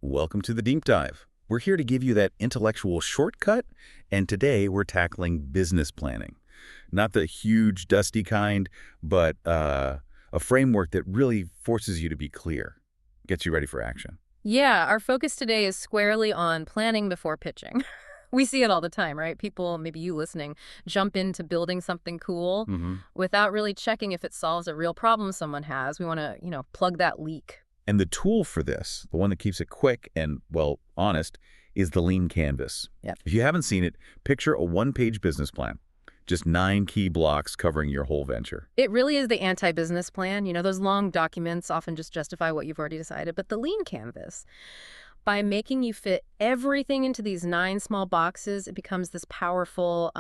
Welcome to the Deep Dive. We're here to give you that intellectual shortcut, and today we're tackling business planning. Not the huge, dusty kind, but a framework that really forces you to be clear, gets you ready for action. Yeah, our focus today is squarely on planning before pitching. We see it all the time, right? People, maybe you listening, jump into building something cool hmm without really checking if it solves a real problem someone has. We want to, plug that leak. And the tool for this, the one that keeps it quick and, well, honest, is the Lean Canvas. Yep. If you haven't seen it, picture a one-page business plan. Just 9 key blocks covering your whole venture. It really is the anti-business plan. Those long documents often just justify what you've already decided. But the lean canvas, by making you fit everything into these 9 small boxes, it becomes this powerful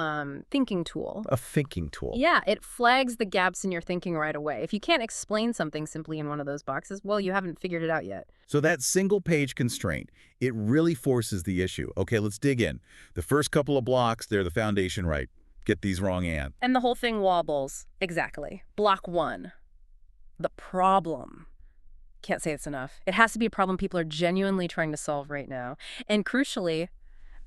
thinking tool. A thinking tool. Yeah, it flags the gaps in your thinking right away. If you can't explain something simply in one of those boxes, well, you haven't figured it out yet. So that single-page constraint, it really forces the issue. Okay, let's dig in. The first couple of blocks, they're the foundation, right? Get these wrong, Ann. And the whole thing wobbles. Exactly. Block 1. The problem. Can't say it's enough. It has to be a problem people are genuinely trying to solve right now. And crucially,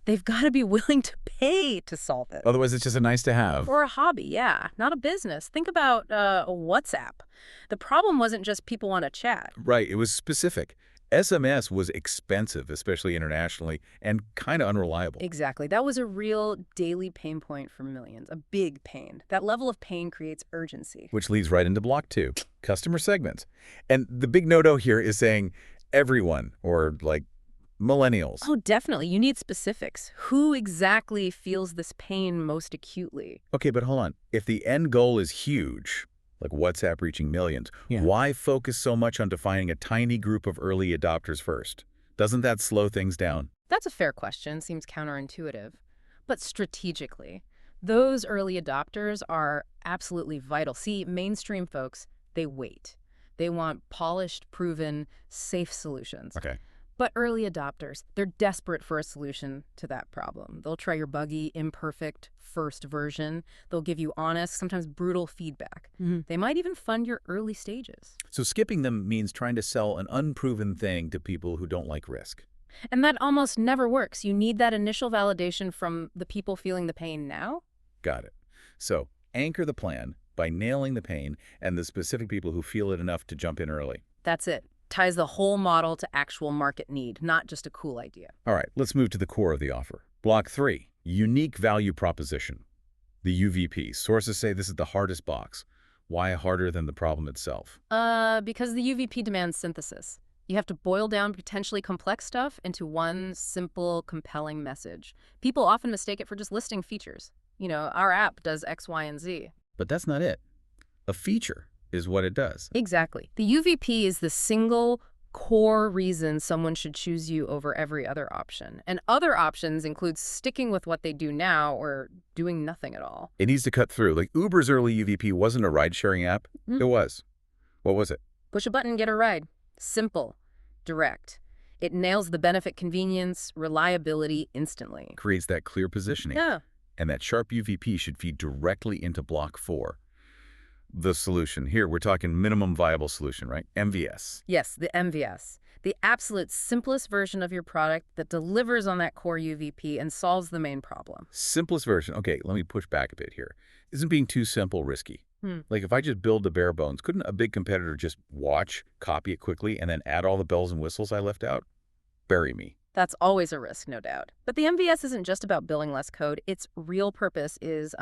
they've got to be willing to pay to solve it. Otherwise, it's just a nice to have. Or a hobby, yeah, not a business. Think about WhatsApp. The problem wasn't just people want to chat. Right, it was specific. SMS was expensive, especially internationally, and kind of unreliable. Exactly. That was a real daily pain point for millions, a big pain. That level of pain creates urgency. Which leads right into block 2, customer segments. And the big no-no here is saying everyone, or like millennials. Oh, definitely. You need specifics. Who exactly feels this pain most acutely? Okay, but hold on. If the end goal is huge, like WhatsApp reaching millions, why focus so much on defining a tiny group of early adopters first? Doesn't that slow things down? That's a fair question. Seems counterintuitive. But strategically, those early adopters are absolutely vital. See, mainstream folks, they wait. They want polished, proven, safe solutions. Okay. But early adopters, they're desperate for a solution to that problem. They'll try your buggy, imperfect, first version. They'll give you honest, sometimes brutal feedback. They might even fund your early stages. So skipping them means trying to sell an unproven thing to people who don't like risk. And that almost never works. You need that initial validation from the people feeling the pain now. Got it. So anchor the plan by nailing the pain and the specific people who feel it enough to jump in early. That's it. Ties the whole model to actual market need, not just a cool idea. All right, let's move to the core of the offer. Block 3, unique value proposition. The UVP. Sources say this is the hardest box. Why harder than the problem itself? Because the UVP demands synthesis. You have to boil down potentially complex stuff into one simple, compelling message. People often mistake it for just listing features. Our app does X, Y, and Z. But that's not it. A feature is what it does. Exactly. The UVP is the single core reason someone should choose you over every other option. And other options include sticking with what they do now or doing nothing at all. It needs to cut through. Like Uber's early UVP wasn't a ride-sharing app. It was. What was it? Push a button, get a ride. Simple, direct. It nails the benefit, convenience, reliability instantly. Creates that clear positioning. Yeah. And that sharp UVP should feed directly into block 4. The solution. Here, we're talking minimum viable solution, right? MVS. Yes, the MVS. The absolute simplest version of your product that delivers on that core UVP and solves the main problem. Simplest version. Okay, let me push back a bit here. Isn't being too simple risky? Like if I just build the bare bones, couldn't a big competitor just watch, copy it quickly, and then add all the bells and whistles I left out? Bury me. That's always a risk, no doubt. But the MVS isn't just about building less code. Its real purpose is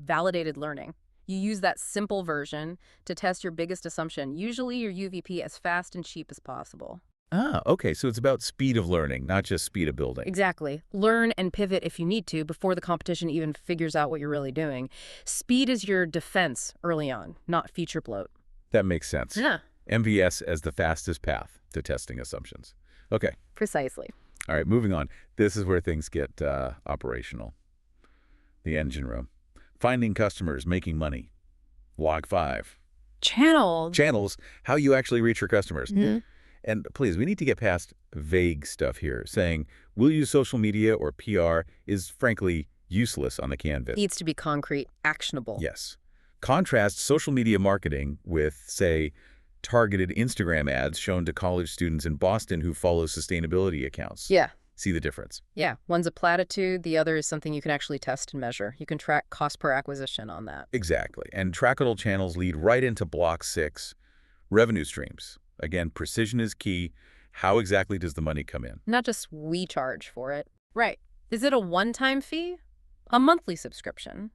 validated learning. You use that simple version to test your biggest assumption, usually your UVP, as fast and cheap as possible. Ah, okay, so it's about speed of learning, not just speed of building. Exactly. Learn and pivot if you need to before the competition even figures out what you're really doing. Speed is your defense early on, not feature bloat. That makes sense. Yeah. MVS as the fastest path to testing assumptions. Okay. Precisely. All right, moving on. This is where things get operational. The engine room. Finding customers, making money. Block 5. Channels, how you actually reach your customers. And please, we need to get past vague stuff here. Saying, we'll use social media or PR is frankly useless on the canvas. Needs to be concrete, actionable. Yes. Contrast social media marketing with, say, targeted Instagram ads shown to college students in Boston who follow sustainability accounts. Yeah. See the difference? Yeah. One's a platitude. The other is something you can actually test and measure. You can track cost per acquisition on that. Exactly. And trackable channels lead right into block 6, revenue streams. Again, precision is key. How exactly does the money come in? Not just we charge for it. Right. Is it a one-time fee? A monthly subscription?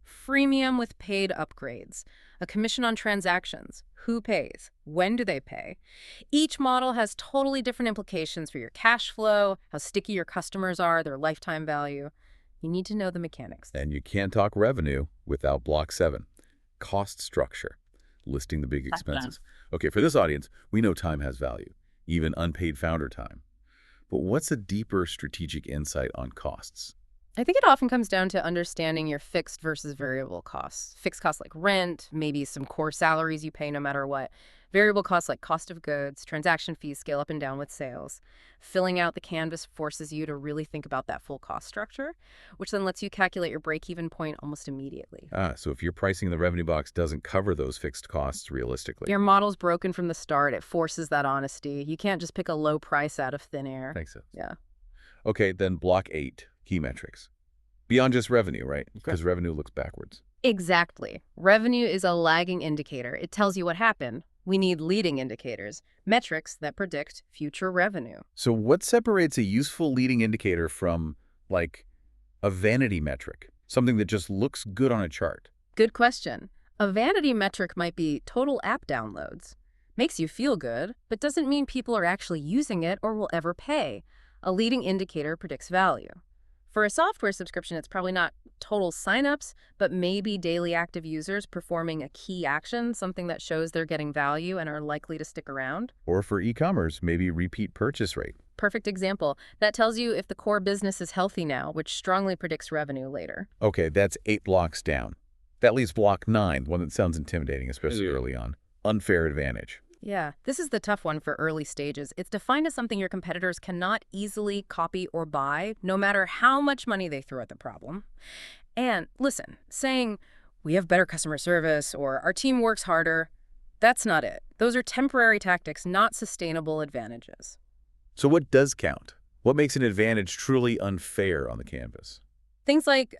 Freemium with paid upgrades? A commission on transactions? Who pays? When do they pay? Each model has totally different implications for your cash flow, how sticky your customers are, their lifetime value. You need to know the mechanics. And you can't talk revenue without block 7, cost structure, listing the big expenses. Okay, for this audience, we know time has value, even unpaid founder time. But what's a deeper strategic insight on costs? I think it often comes down to understanding your fixed versus variable costs. Fixed costs like rent, maybe some core salaries you pay no matter what. Variable costs like cost of goods, transaction fees scale up and down with sales. Filling out the canvas forces you to really think about that full cost structure, which then lets you calculate your break-even point almost immediately. So if your pricing in the revenue box doesn't cover those fixed costs realistically. Your model's broken from the start. It forces that honesty. You can't just pick a low price out of thin air. Makes sense. Yeah. Okay, then block 8, key metrics. Beyond just revenue, right? Because revenue looks backwards. Exactly. Revenue is a lagging indicator. It tells you what happened. We need leading indicators, metrics that predict future revenue. So what separates a useful leading indicator from, like, a vanity metric? Something that just looks good on a chart? Good question. A vanity metric might be total app downloads. Makes you feel good, but doesn't mean people are actually using it or will ever pay. A leading indicator predicts value. For a software subscription, it's probably not total signups, but maybe daily active users performing a key action, something that shows they're getting value and are likely to stick around. Or for e-commerce, maybe repeat purchase rate. Perfect example. That tells you if the core business is healthy now, which strongly predicts revenue later. Okay, that's 8 blocks down. That leaves block 9, one that sounds intimidating, especially early on. Unfair advantage. Yeah, this is the tough one for early stages. It's defined as something your competitors cannot easily copy or buy, no matter how much money they throw at the problem. And listen, saying, we have better customer service or our team works harder, that's not it. Those are temporary tactics, not sustainable advantages. So what does count? What makes an advantage truly unfair on the canvas? Things like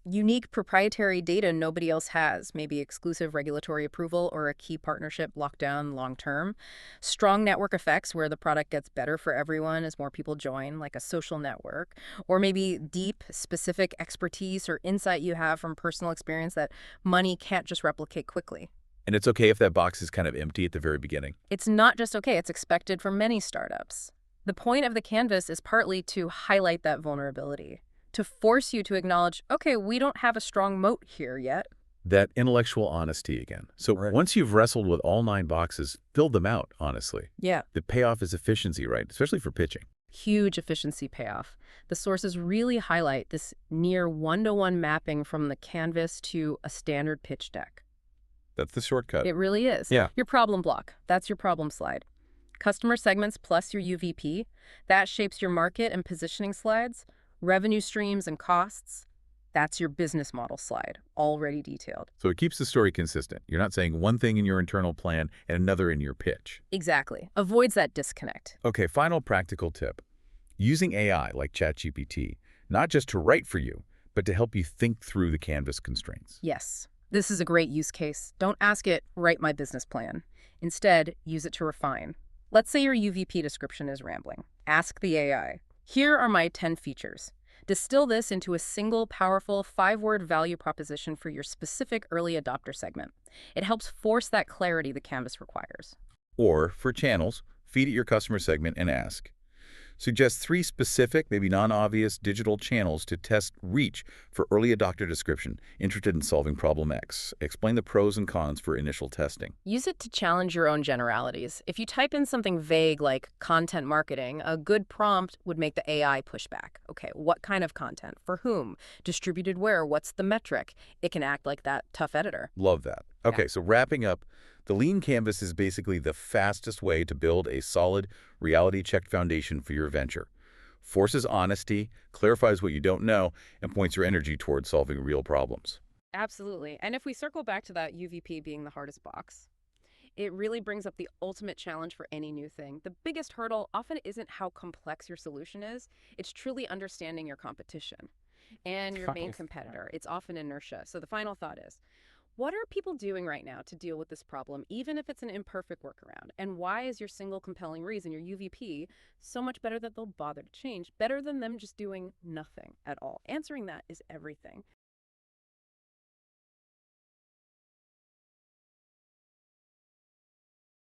unique proprietary data nobody else has, maybe exclusive regulatory approval or a key partnership locked down long-term. Strong network effects where the product gets better for everyone as more people join, like a social network. Or maybe deep, specific expertise or insight you have from personal experience that money can't just replicate quickly. And it's okay if that box is kind of empty at the very beginning. It's not just okay, it's expected for many startups. The point of the canvas is partly to highlight that vulnerability, to force you to acknowledge, okay, we don't have a strong moat here yet. That intellectual honesty again. So once you've wrestled with all 9 boxes, fill them out, honestly. Yeah. The payoff is efficiency, right? Especially for pitching. Huge efficiency payoff. The sources really highlight this near one-to-one mapping from the canvas to a standard pitch deck. That's the shortcut. It really is. Yeah. Your problem block. That's your problem slide. Customer segments plus your UVP. That shapes your market and positioning slides. Revenue streams and costs, that's your business model slide, already detailed. So it keeps the story consistent. You're not saying one thing in your internal plan and another in your pitch. Exactly. Avoids that disconnect. Okay, final practical tip. Using AI like ChatGPT, not just to write for you, but to help you think through the canvas constraints. Yes, this is a great use case. Don't ask it, write my business plan. Instead, use it to refine. Let's say your UVP description is rambling. Ask the AI. Here are my 10 features. Distill this into a single, powerful, 5-word value proposition for your specific early adopter segment. It helps force that clarity the canvas requires. Or, for channels, feed it your customer segment and ask. Suggest 3 specific, maybe non-obvious digital channels to test reach for early adopter description, interested in solving problem X. Explain the pros and cons for initial testing. Use it to challenge your own generalities. If you type in something vague like content marketing, a good prompt would make the AI push back. Okay, what kind of content? For whom? Distributed where? What's the metric? It can act like that tough editor. Love that. Okay, so wrapping up, the Lean Canvas is basically the fastest way to build a solid, reality-checked foundation for your venture. Forces honesty, clarifies what you don't know, and points your energy towards solving real problems. Absolutely. And if we circle back to that UVP being the hardest box, It really brings up the ultimate challenge for any new thing. The biggest hurdle often isn't how complex your solution is, it's truly understanding your competition and your main competitor. It's often inertia. So the final thought is, what are people doing right now to deal with this problem, even if it's an imperfect workaround? And why is your single compelling reason, your UVP, so much better that they'll bother to change, better than them just doing nothing at all? Answering that is everything.